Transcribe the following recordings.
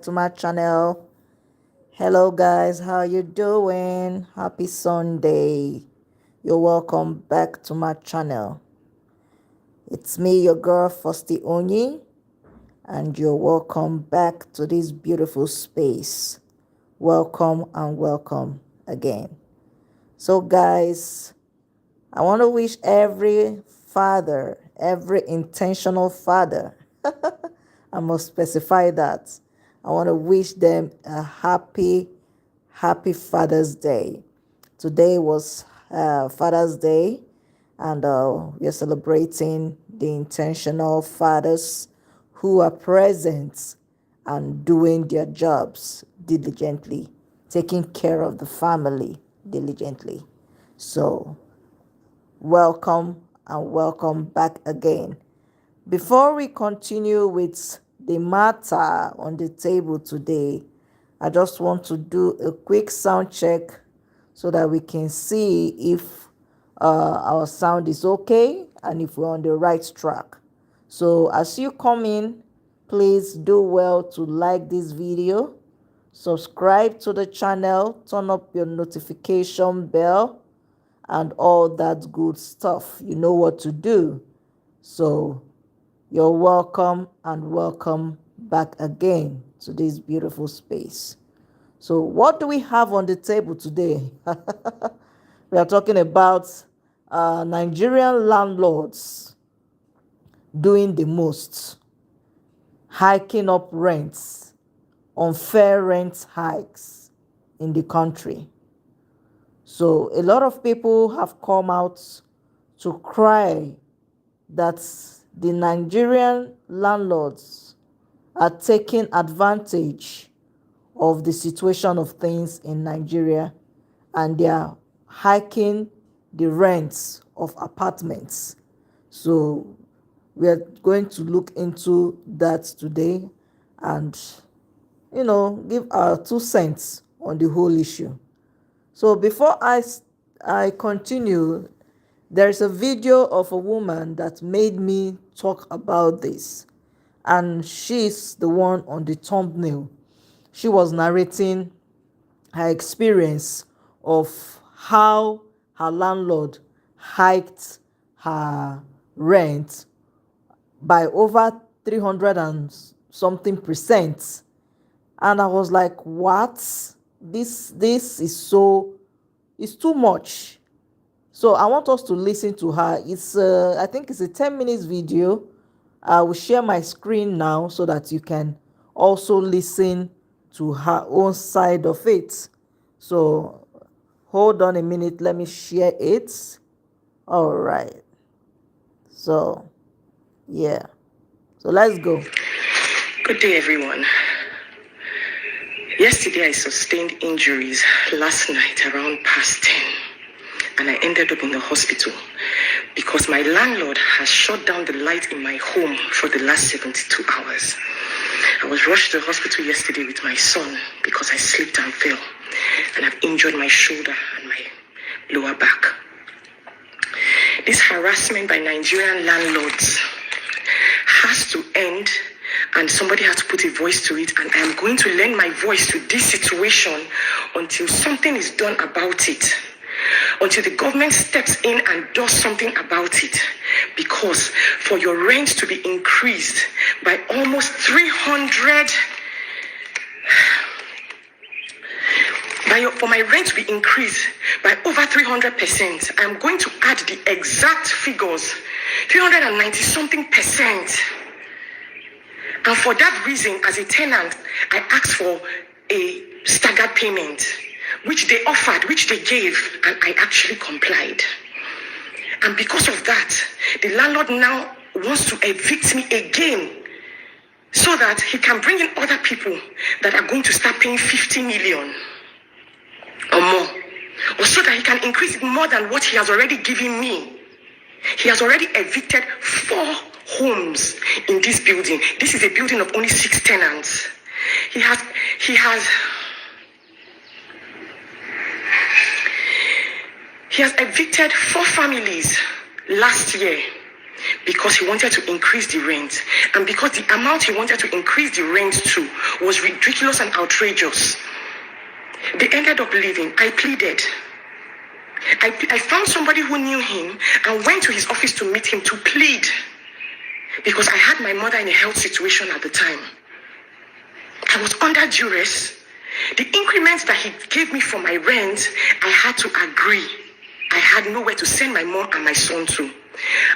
to my channel. Hello guys, how you doing? Happy Sunday. You're welcome back to my channel. It's me, your girl Fosti Onyi, and you're welcome back to this beautiful space. Welcome and welcome again. So guys, I want to wish every father, every intentional father, I must specify that. I want to wish them a happy Father's Day. Today was Father's Day, and we are celebrating the intentional fathers who are present and doing their jobs diligently, taking care of the family diligently. So, welcome and welcome back again. Before we continue with the matter on the table today, I just want to do a quick sound check so that we can see if our sound is okay and if we're on the right track. So as you come in, please do well to like this video, subscribe to the channel, turn up your notification bell, and all that good stuff. You know what to do. So you're welcome and welcome back again to this beautiful space. So, what do we have on the table today? We are talking about Nigerian landlords doing the most, hiking up rents, unfair rent hikes in the country. So, a lot of people have come out to cry that the Nigerian landlords are taking advantage of the situation of things in Nigeria, and they are hiking the rents of apartments. So we are going to look into that today and give our 2 cents on the whole issue. So before I continue, there's a video of a woman that made me talk about this, and she's the one on the thumbnail. She was narrating her experience of how her landlord hiked her rent by over 300 and something percent. And I was like, what? This is too much. So I want us to listen to her. I think it's a 10 minutes video. I will share my screen now so that you can also listen to her own side of it. So hold on a minute, let me share it. All right. So yeah. So let's go. Good day, everyone. Yesterday I sustained injuries last night around past 10, and I ended up in the hospital because my landlord has shut down the light in my home for the last 72 hours. I was rushed to the hospital yesterday with my son because I slipped and fell, and I've injured my shoulder and my lower back. This harassment by Nigerian landlords has to end, and somebody has to put a voice to it, and I am going to lend my voice to this situation until something is done about it, until the government steps in and does something about it. Because for your rent to be increased by almost 300, for my rent to be increased by over 300%, I'm going to add the exact figures, 390 something percent. And for that reason, as a tenant, I asked for a staggered payment, which they offered, which they gave, and I actually complied. And because of that, the landlord now wants to evict me again so that he can bring in other people that are going to start paying 50 million or more, or so that he can increase it more than what he has already given me. He has already evicted 4 homes in this building. This is a building of only 6 tenants. He has evicted 4 families last year. because he wanted to increase the rent. And because the amount he wanted to increase the rent to was ridiculous and outrageous. They ended up leaving. I pleaded. I found somebody who knew him and went to his office to meet him to plead. Because I had my mother in a health situation at the time. I was under duress. The increments that he gave me for my rent, I had to agree. I had nowhere to send my mom and my son to.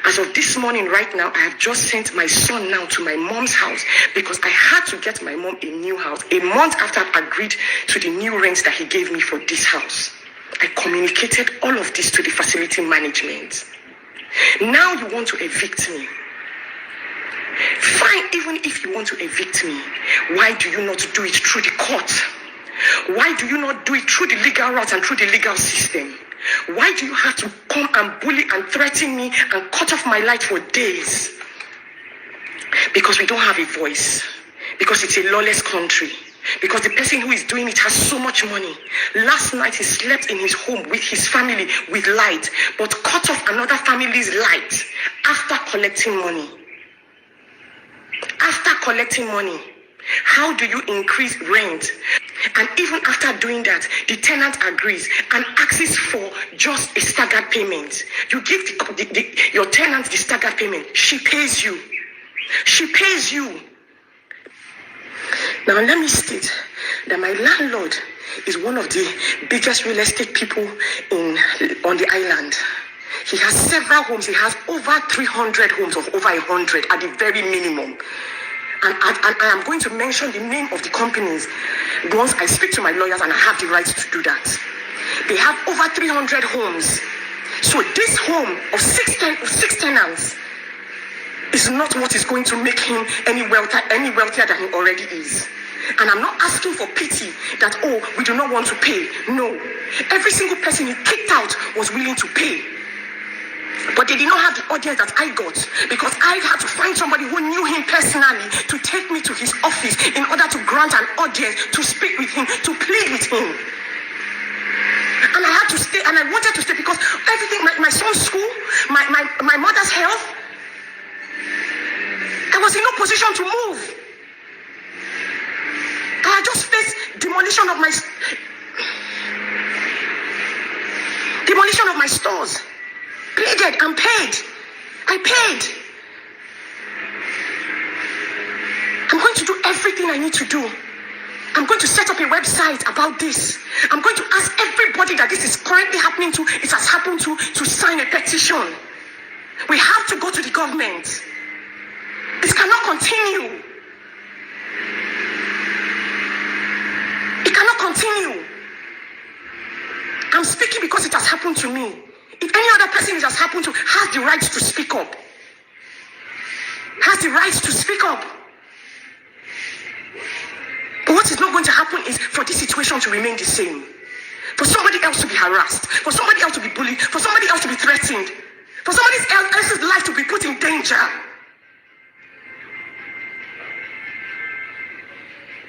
As of this morning, right now, I have just sent my son now to my mom's house because I had to get my mom a new house a month after I agreed to the new rent that he gave me for this house. I communicated all of this to the facility management. Now you want to evict me. Fine, even if you want to evict me, why do you not do it through the court? Why do you not do it through the legal route and through the legal system? Why do you have to come and bully and threaten me and cut off my light for days? Because we don't have a voice. Because it's a lawless country. Because the person who is doing it has so much money. Last night he slept in his home with his family with light, but cut off another family's light after collecting money. After collecting money, how do you increase rent? And even after doing that, the tenant agrees and asks for just a staggered payment. You give your tenant the staggered payment. She pays you. She pays you. Now let me state that my landlord is one of the biggest real estate people on the island. He has several homes. He has over 300 homes of over 100 at the very minimum. And I am going to mention the name of the companies once I speak to my lawyers, and I have the right to do that. They have over 300 homes. So this home of six tenants is not what is going to make him any wealthier than he already is. And I'm not asking for pity that, oh, we do not want to pay. No. Every single person he kicked out was willing to pay. But they did not have the audience that I got, because I had to find somebody who knew him personally to take me to his office in order to grant an audience, to speak with him, to plead with him. And I had to stay, and I wanted to stay because everything, my son's school, my mother's health, I was in no position to move. I had just faced demolition of my stores. Pleaded and paid. I paid. I'm going to do everything I need to do. I'm going to set up a website about this. I'm going to ask everybody that this is currently happening to, it has happened to sign a petition. We have to go to the government. This cannot continue. It cannot continue. I'm speaking because it has happened to me. If any other person it has happened to has the right to speak up. Has the right to speak up. But what is not going to happen is for this situation to remain the same. For somebody else to be harassed. For somebody else to be bullied. For somebody else to be threatened. For somebody else's life to be put in danger.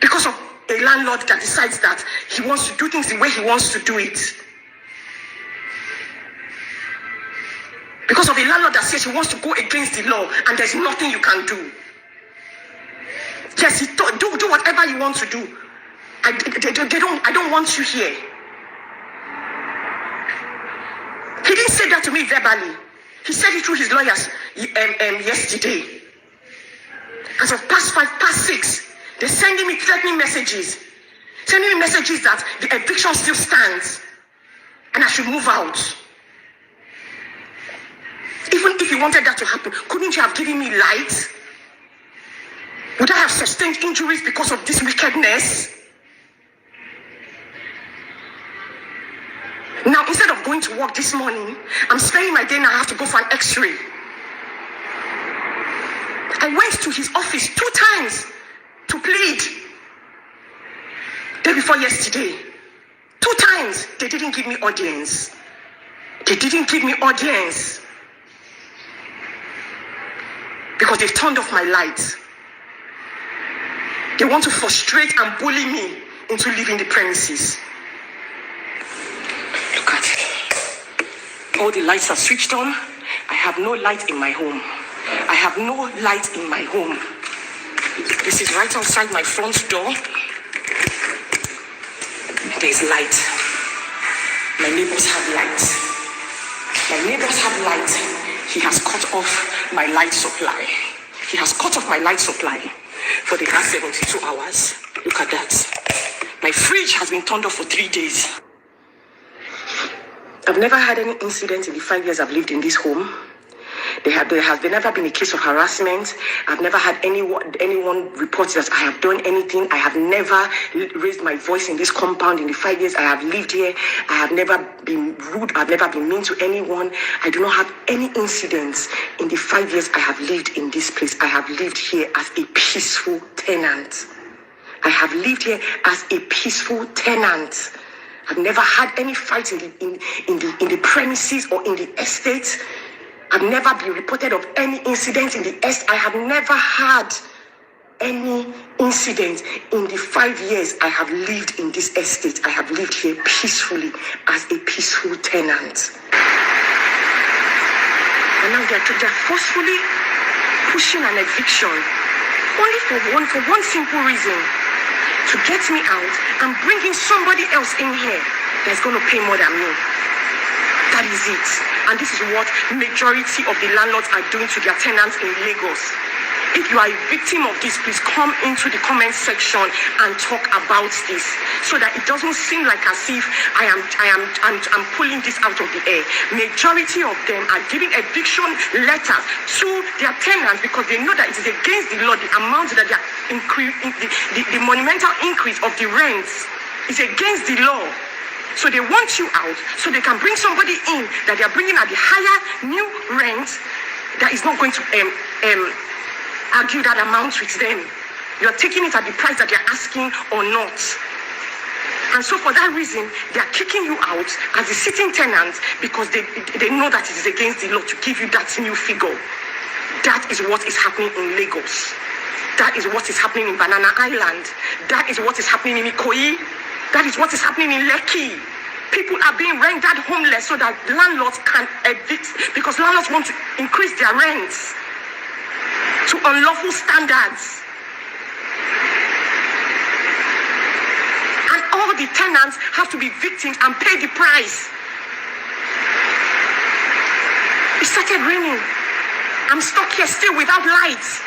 Because of a landlord that decides that he wants to do things the way he wants to do it. Because of a landlord that says he wants to go against the law and there's nothing you can do. Yes, do whatever you want to do. I don't want you here. He didn't say that to me verbally. He said it through his lawyers yesterday. As of past 6, they're sending me threatening messages. Sending me messages that the eviction still stands and I should move out. Even if you wanted that to happen, couldn't you have given me light? Would I have sustained injuries because of this wickedness? Now, instead of going to work this morning, I'm spending my day now. I have to go for an x-ray. I went to his office 2 times to plead. Day before yesterday. 2 times. They didn't give me audience. They didn't give me audience. Because they've turned off my lights. They want to frustrate and bully me into leaving the premises. Look at it. All the lights are switched on. I have no light in my home. I have no light in my home. This is right outside my front door. There's light. My neighbors have light. My neighbors have light. He has cut off my light supply. He has cut off my light supply for the past 72 hours. Look at that. My fridge has been turned off for 3 days. I've never had any incident in the 5 years I've lived in this home. There has never been a case of harassment. I've never had anyone report that I have done anything. I have never raised my voice in this compound in the 5 years I have lived here. I have never been rude. I've never been mean to anyone. I do not have any incidents in the 5 years I have lived in this place. I have lived here as a peaceful tenant. I have lived here as a peaceful tenant. I've never had any fights in the premises or in the estate. I've never been reported of any incident in the estate. I have never had any incident in the 5 years I have lived in this estate. I have lived here peacefully as a peaceful tenant. And now they're forcefully pushing an eviction only for one simple reason: to get me out and bringing somebody else in here that's going to pay more than me. That is it. And this is what majority of the landlords are doing to their tenants in Lagos. If you are a victim of this, please come into the comment section and talk about this, so that it doesn't seem like as if I'm pulling this out of the air. Majority of them are giving eviction letters to their tenants because they know that it is against the law. The amount that they are the monumental increase of the rents is against the law. So they want you out so they can bring somebody in that they are bringing at the higher new rent that is not going to argue that amount with them. You're taking it at the price that they're asking or not. And so for that reason, they are kicking you out as a sitting tenant because they know that it is against the law to give you that new figure. That is what is happening in Lagos. That is what is happening in Banana Island. That is what is happening in Ikoyi. That is what is happening in Lekki. People are being rendered homeless so that landlords can evict, because landlords want to increase their rents to unlawful standards. And all the tenants have to be victims and pay the price. It started raining. I'm stuck here still without lights.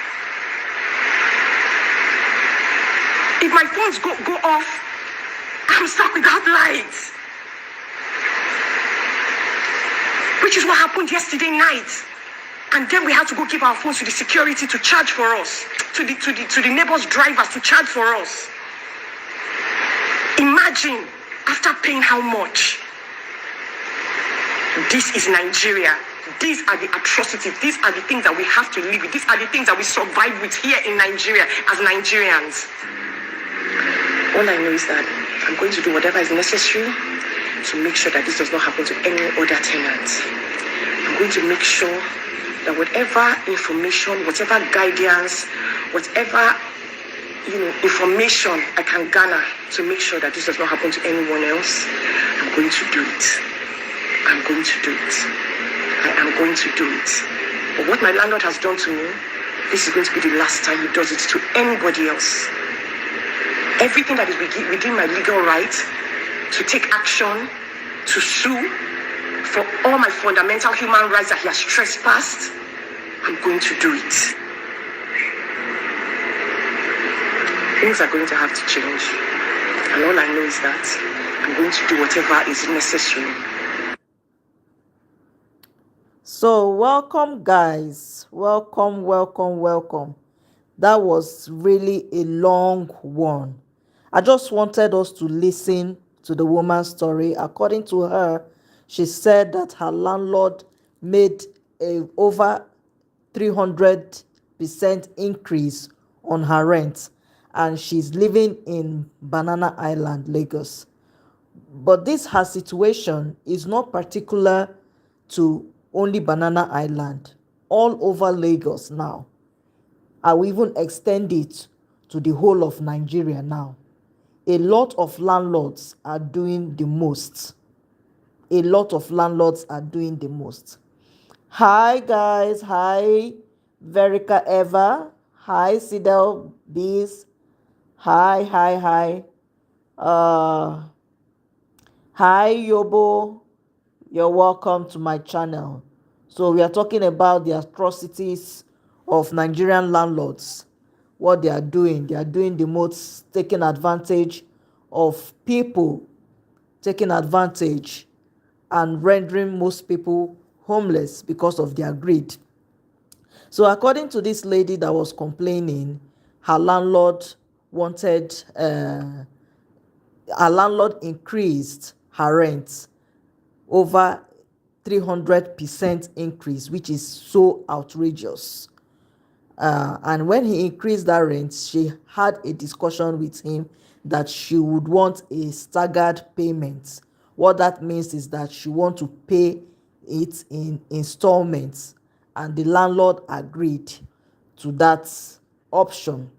If my phones go off, I'm stuck without lights. Which is what happened yesterday night. And then we had to go give our phones to the security to charge for us, to the neighbors' drivers to charge for us. Imagine, after paying how much? This is Nigeria. These are the atrocities. These are the things that we have to live with. These are the things that we survive with here in Nigeria as Nigerians. All I know is that I'm going to do whatever is necessary to make sure that this does not happen to any other tenants. I'm going to make sure that whatever information, whatever guidance, whatever information I can garner to make sure that this does not happen to anyone else, I'm going to do it. I'm going to do it. I am going to do it. But what my landlord has done to me, this is going to be the last time he does it to anybody else. Everything that is within my legal right to take action, to sue for all my fundamental human rights that he has trespassed, I'm going to do it. Things are going to have to change. And all I know is that I'm going to do whatever is necessary. So welcome, guys. Welcome. That was really a long one. I just wanted us to listen to the woman's story. According to her, she said that her landlord made a over 300% increase on her rent, and she's living in Banana Island, Lagos. But this her situation is not particular to only Banana Island. All over Lagos now. I will even extend it to the whole of Nigeria now. A lot of landlords are doing the most. Hi guys, hi. Verica Eva. Hi, Sidel Bees. Hi. Uh, Hi, Yobo. You're welcome to my channel. So we are talking about the atrocities of Nigerian landlords. What they are doing. They are doing the most, taking advantage of people, taking advantage and rendering most people homeless because of their greed. So according to this lady that was complaining, her landlord wanted, her landlord increased her rent over 300% increase, which is so outrageous. And when he increased that rent, she had a discussion with him that she would want a staggered payment. What that means is that she want to pay it in installments, and the landlord agreed to that option.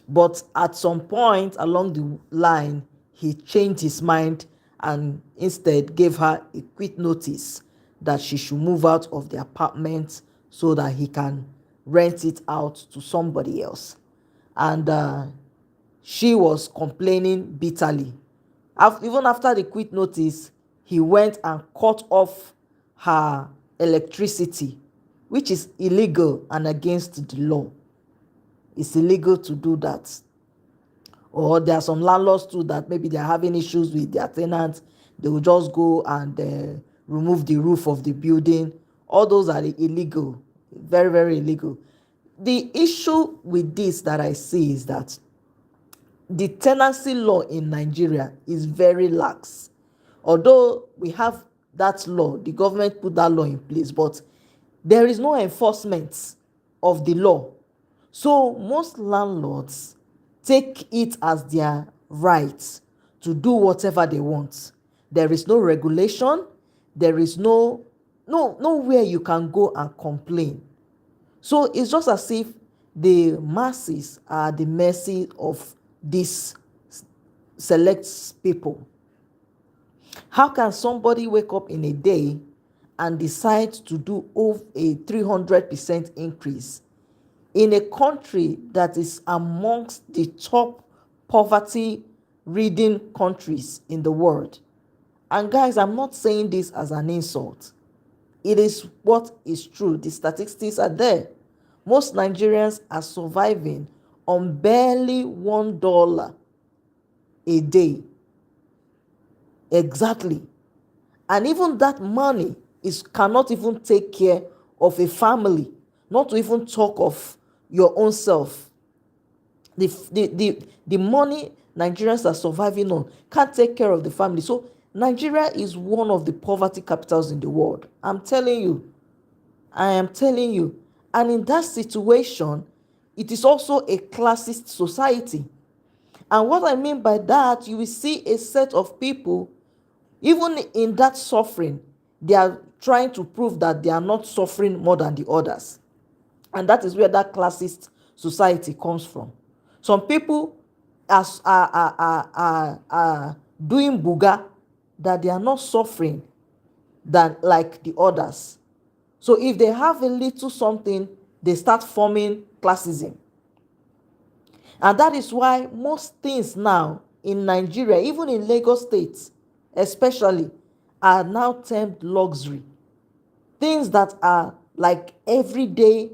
But at some point along the line, he changed his mind and instead gave her a quick notice that she should move out of the apartment so that he can rent it out to somebody else. And she was complaining bitterly. Even after the quick notice, he went and cut off her electricity, which is illegal and against the law. It's illegal to do that. Or there are some landlords too that maybe they're having issues with their tenants. They will just go and remove the roof of the building. All those are illegal, very illegal. The issue with this that I see is that the tenancy law in Nigeria is very lax. Although we have that law, the government put that law in place, but there is no enforcement of the law. So most landlords take it as their right to do whatever they want. There is no regulation. There is nowhere you can go and complain. So it's just as if the masses are the mercy of these select people. How can somebody wake up in a day and decide to do over a 300% increase in a country that is amongst the top poverty ridden countries in the world? And guys, I'm not saying this as an insult. It is what is true. The statistics are there. Most Nigerians are surviving on barely $1 a day. Exactly. And even that money cannot even take care of a family, not to even talk of your own self. The money Nigerians are surviving on can't take care of the family. So Nigeria is one of the poverty capitals in the world. I am telling you. And in that situation, it is also a classist society. And what I mean by that, you will see a set of people, even in that suffering, they are trying to prove that they are not suffering more than the others. And that is where that classist society comes from. Some people are doing buga that they are not suffering than like the others. So if they have a little something, they start forming classism. And that is why most things now in Nigeria, even in Lagos State especially, are now termed luxury. Things that are like everyday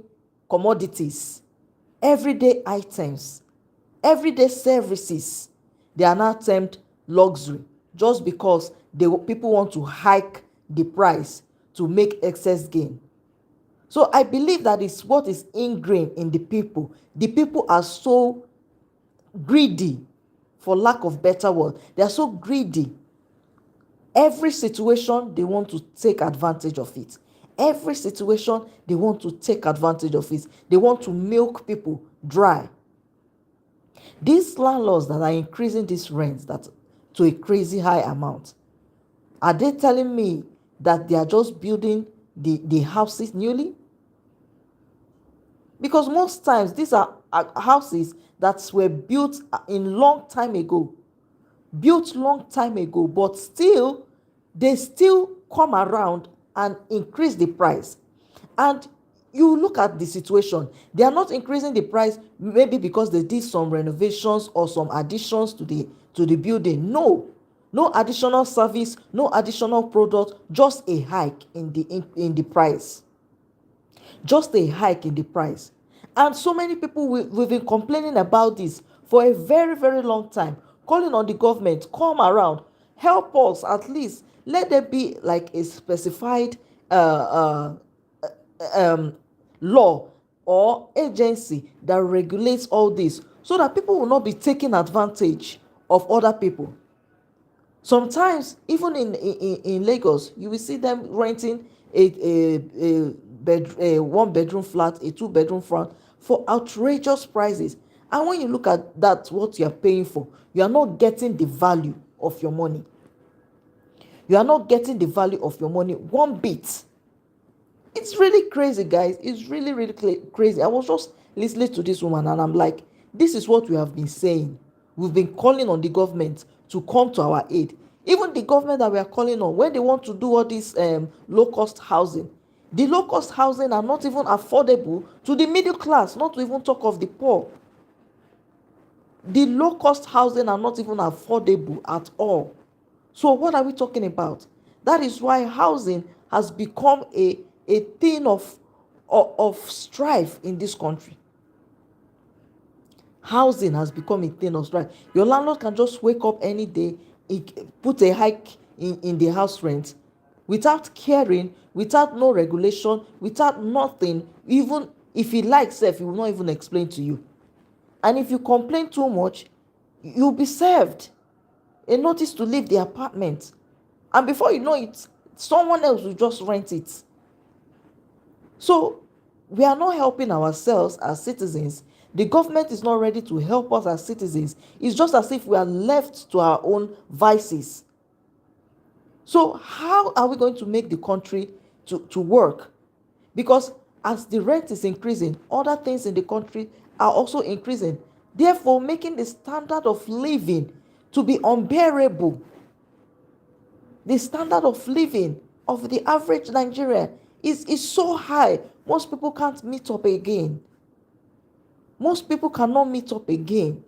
commodities, everyday items, everyday services, they are now termed luxury just because people want to hike the price to make excess gain. So I believe that is what is ingrained in the people. The people are so greedy, for lack of better word. They are so greedy. Every situation, they want to take advantage of it. Every situation, they want to take advantage of it. They want to milk people dry. These landlords that are increasing these rents to a crazy high amount, are they telling me that they are just building the houses newly? Because most times these are houses that were built long time ago, but still they still come around and increase the price. And you look at the situation, they are not increasing the price maybe because they did some renovations or some additions to the building. No, no additional service, no additional product, just a hike in the price, just a hike in the price. And so many people, we've been complaining about this for a very, very long time, calling on the government, come around, help us at least. Let there be like a specified um, law or agency that regulates all this so that people will not be taking advantage of other people. Sometimes, even in Lagos, you will see them renting a one bedroom flat, a two bedroom flat for outrageous prices. And when you look at that, what you are paying for, you are not getting the value of your money. You are not getting the value of your money one bit. It's really crazy, guys. It's really, really crazy. I was just listening to this woman and I'm like, this is what we have been saying. We've been calling on the government to come to our aid. Even the government that we are calling on, when they want to do all this low-cost housing, the low-cost housing are not even affordable to the middle class, not to even talk of the poor. The low-cost housing are not even affordable at all. So what are we talking about? That is why housing has become a thing of strife in this country. Housing has become a thing of strife. Your landlord can just wake up any day, put a hike in the house rent without caring, without no regulation, without nothing. Even if he likes it, he will not even explain to you. And if you complain too much, you'll be served a notice to leave the apartment. And before you know it, someone else will just rent it. So we are not helping ourselves as citizens. The government is not ready to help us as citizens. It's just as if we are left to our own vices. So how are we going to make the country to work? Because as the rent is increasing, other things in the country are also increasing, therefore making the standard of living to be unbearable. The standard of living of the average Nigerian is so high, most people can't meet up again. Most people cannot meet up again.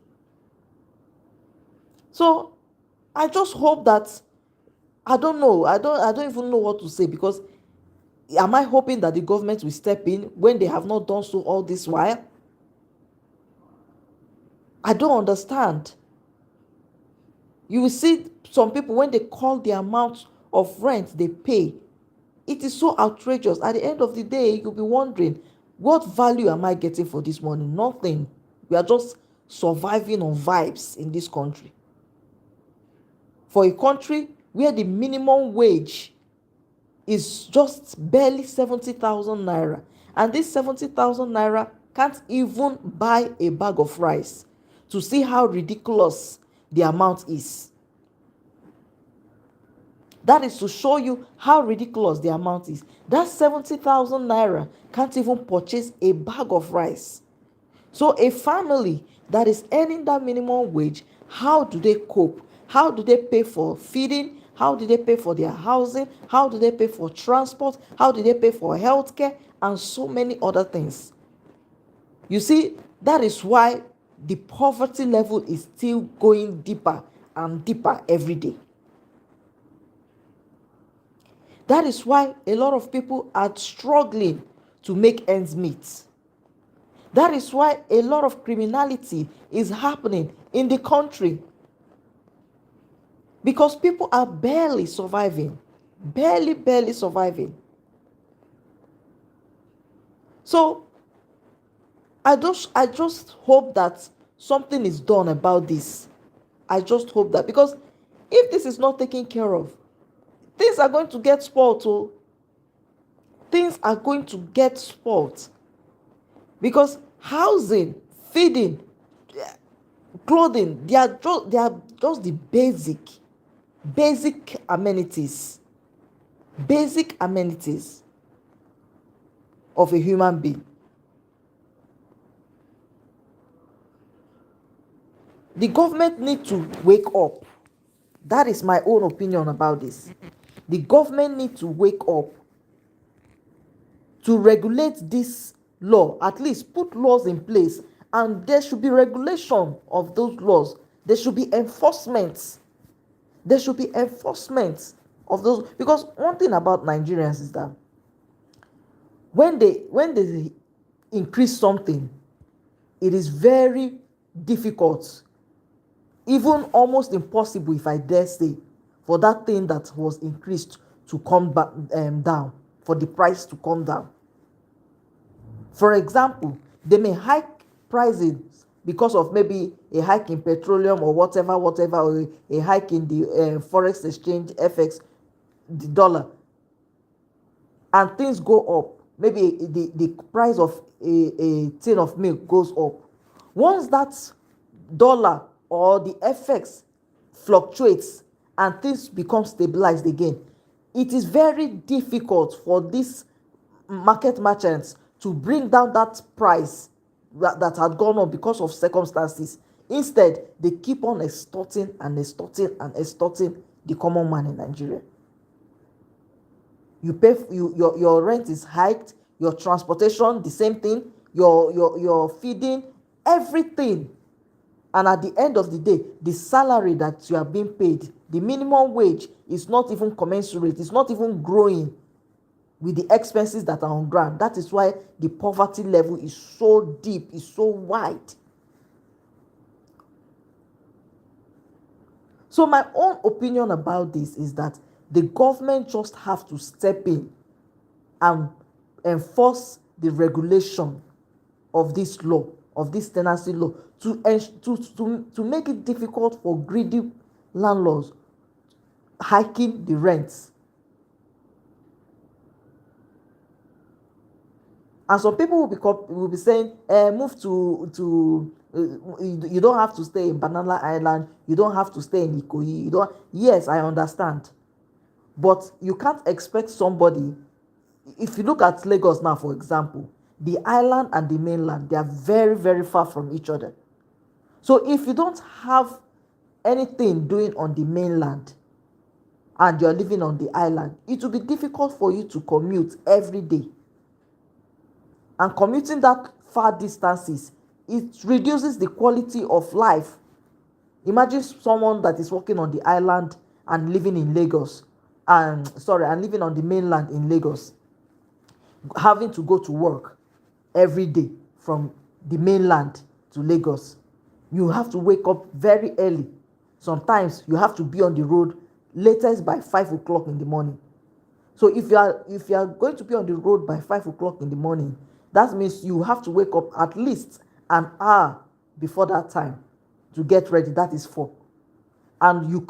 So I just hope that, I don't know, I don't even know what to say, because am I hoping that the government will step in when they have not done so all this while? I don't understand. You will see some people, when they call the amount of rent they pay, it is so outrageous. At the end of the day, you'll be wondering, what value am I getting for this money? Nothing. We are just surviving on vibes in this country. For a country where the minimum wage is just barely 70,000 naira, and this 70,000 naira can't even buy a bag of rice, to see how ridiculous the amount is. That is to show you how ridiculous the amount is. That 70,000 naira can't even purchase a bag of rice. So a family that is earning that minimum wage, how do they cope? How do they pay for feeding? How do they pay for their housing? How do they pay for transport? How do they pay for healthcare? And so many other things. You see, that is why the poverty level is still going deeper and deeper every day. That is why a lot of people are struggling to make ends meet. That is why a lot of criminality is happening in the country. Because people are barely surviving. Barely surviving. So I just hope that something is done about this. I just hope that, because if this is not taken care of, things are going to get spoiled. Oh. Things are going to get spoiled. Because housing, feeding, clothing, they are just the basic amenities. Basic amenities of a human being. The government need to wake up. That is my own opinion about this. The government need to wake up to regulate this law, at least put laws in place, and there should be regulation of those laws. There should be enforcement. There should be enforcement of those, because one thing about Nigerians is that when they increase something, it is very difficult, even almost impossible, if I dare say, for that thing that was increased to come back down, for the price to come down. For example, they may hike prices because of maybe a hike in petroleum or whatever, or a hike in the forex exchange, FX, the dollar, and things go up. Maybe the price of a tin of milk goes up. Once that dollar or the FX fluctuates and things become stabilized again, it is very difficult for these market merchants to bring down that price that had gone up because of circumstances. Instead, they keep on extorting the common man in Nigeria. You pay, your rent is hiked, your transportation the same thing, your feeding, everything. And at the end of the day, the salary that you are being paid, the minimum wage, is not even commensurate, it's not even growing with the expenses that are on ground. That is why the poverty level is so deep, is so wide. So my own opinion about this is that the government just have to step in and enforce the regulation of this law, of this tenancy law, to make it difficult for greedy landlords hiking the rents. And some people will be saying, move to you don't have to stay in Banana Island, you don't have to stay in Ikoyi, you don't. Yes, I understand, but you can't expect somebody. If you look at Lagos now, for example, the island and the mainland, they are very, very far from each other. So if you don't have anything doing on the mainland and you're living on the island, it will be difficult for you to commute every day. And commuting that far distances, it reduces the quality of life. Imagine someone that is working on the island and living in Lagos, and living on the mainland in Lagos, having to go to work every day from the mainland to Lagos. You have to wake up very early. Sometimes you have to be on the road latest by 5 o'clock in the morning. So if you are going to be on the road by 5 o'clock in the morning, that means you have to wake up at least an hour before that time to get ready. That is 4. And you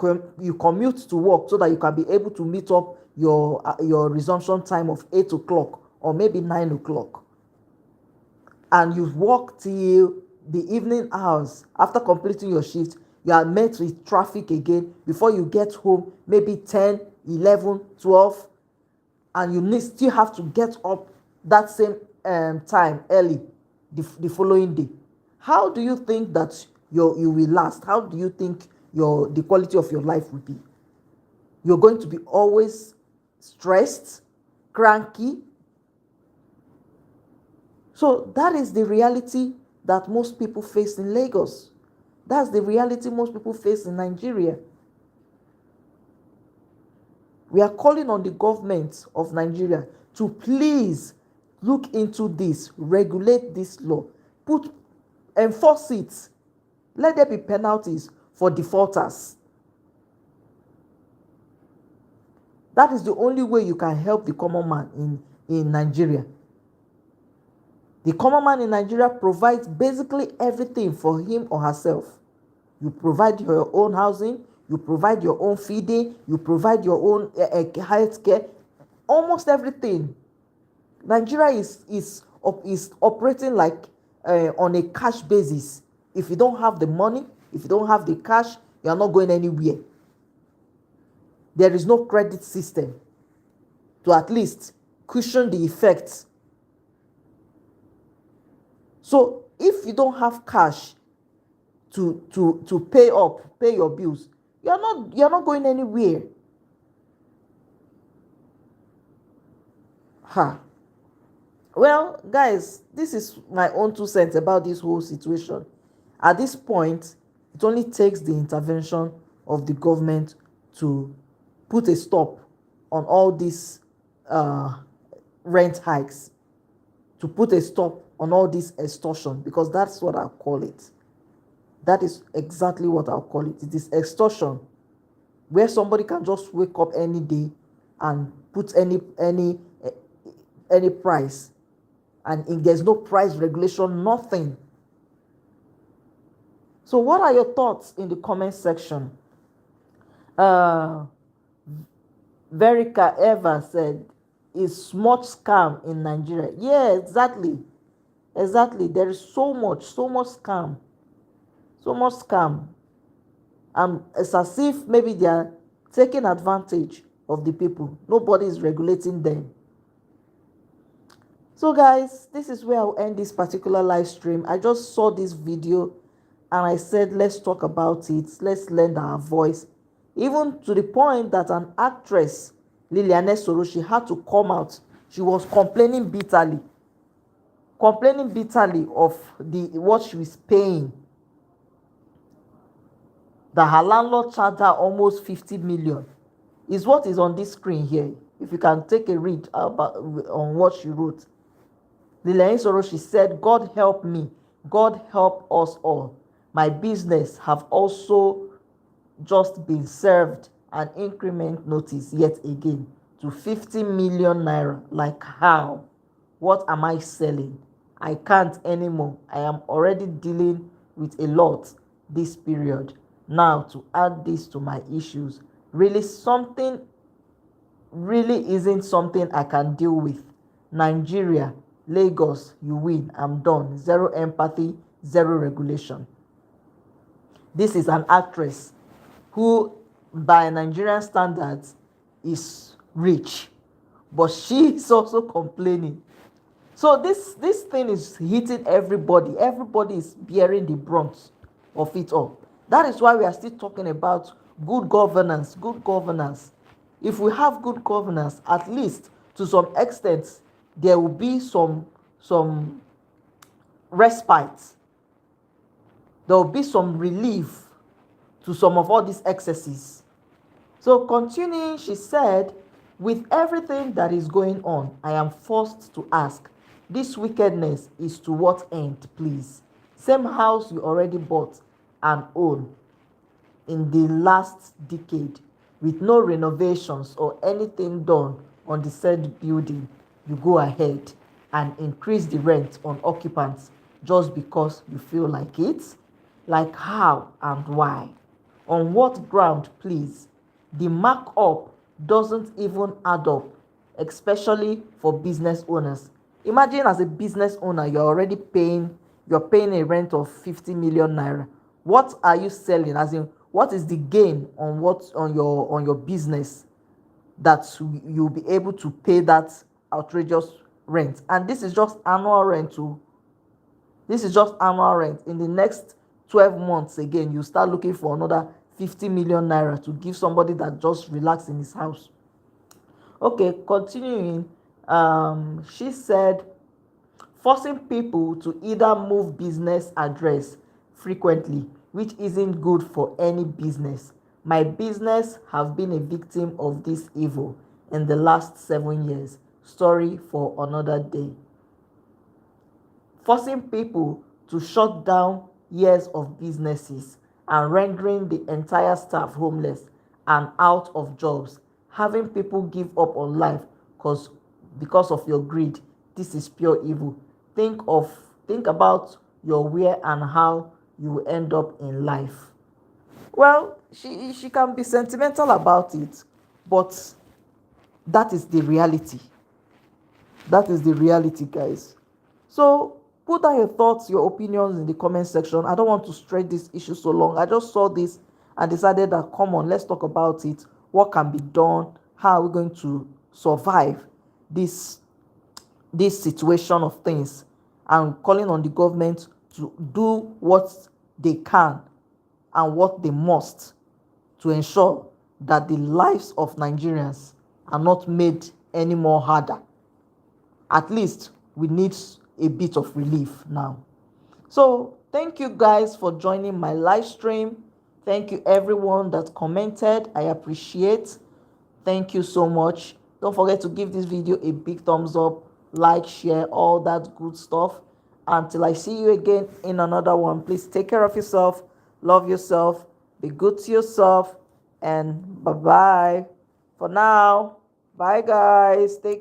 commute to work so that you can be able to meet up your resumption time of 8 o'clock or maybe 9 o'clock. And you work till the evening hours. After completing your shift, you are met with traffic again before you get home, maybe 10, 11, 12, and you still have to get up that same time early the following day. How do you think that you will last? How do you think the quality of your life will be? You're going to be always stressed, cranky. So that is the reality that most people face in Lagos. That's the reality most people face in Nigeria. We are calling on the government of Nigeria to please look into this, regulate this law, enforce it. Let there be penalties for defaulters. That is the only way you can help the common man in Nigeria. The common man in Nigeria provides basically everything for him or herself. You provide your own housing, you provide your own feeding, you provide your own health care, almost everything. Nigeria is operating like on a cash basis. If you don't have the money, if you don't have the cash, you are not going anywhere. There is no credit system to at least cushion the effects. So if you don't have cash to pay your bills, you're not going anywhere. Well, guys, this is my own 2 cents about this whole situation. At this point, it only takes the intervention of the government to put a stop on all these uh, rent hikes, to put a stop on all this extortion, because that's what I'll call it. That is exactly what I'll call it. It is extortion, where somebody can just wake up any day and put any price, and if there's no price regulation, nothing. So what are your thoughts in the comment section? uh Verica Eva said, is much scam in Nigeria. Yeah, exactly. There is so much scam, so much scam. And it's as if maybe they are taking advantage of the people. Nobody is regulating them. So guys, this is where I'll end this particular live stream. I just saw this video and I said, let's talk about it. Let's lend our voice. Even to the point that an actress, Liliane Soroshi, had to come out. She was complaining bitterly of what she was paying. That her landlord charged her almost 50 million. Is what is on this screen here. If you can take a read about on what she wrote. Liliane Soroshi said, God help me. God help us all. My business have also just been served an increment notice yet again to 50 million naira. Like how? What am I selling? I can't anymore. I am already dealing with a lot this period. Now to add this to my issues, really isn't something I can deal with. Nigeria, Lagos, you win. I'm done. Zero empathy, zero regulation. This is an actress who, by Nigerian standards, is rich, but she is also complaining. So this thing is hitting everybody. Everybody is bearing the brunt of it all. That is why we are still talking about good governance. Good governance. If we have good governance, at least to some extent, there will be some respite. There will be some relief to some of all these excesses. So continuing, she said, with everything that is going on, I am forced to ask, this wickedness is to what end, please? Same house you already bought and own in the last decade, with no renovations or anything done on the said building, you go ahead and increase the rent on occupants just because you feel like it? Like how and why? On what ground, please? The markup doesn't even add up, especially for business owners. Imagine as a business owner, you're paying a rent of 50 million naira. What are you selling? As in, what is the gain on your business that you'll be able to pay that outrageous rent? And this is just annual rent too. This is just annual rent. In the next 12 months again, you start looking for another 50 million naira to give somebody that just relaxed in his house. Okay, continuing, she said, forcing people to either move business address frequently, which isn't good for any business. My business have been a victim of this evil in the last 7 years. Story for another day. Forcing people to shut down years of businesses and rendering the entire staff homeless and out of jobs. Having people give up on life because of your greed. This is pure evil. Think about your where and how you will end up in life. Well, she can be sentimental about it, but that is the reality. That is the reality, guys. So put down your thoughts, your opinions in the comment section. I don't want to stretch this issue so long. I just saw this and decided that, come on, let's talk about it. What can be done? How are we going to survive this situation of things? And calling on the government to do what they can and what they must to ensure that the lives of Nigerians are not made any more harder. At least we need a bit of relief now. So thank you guys for joining my live stream. Thank you everyone that commented. I appreciate. Thank you so much. Don't forget to give this video a big thumbs up, like, share, all that good stuff. Until I see you again in another one, please take care of yourself, love yourself, be good to yourself, and bye bye for now. Bye guys, take care.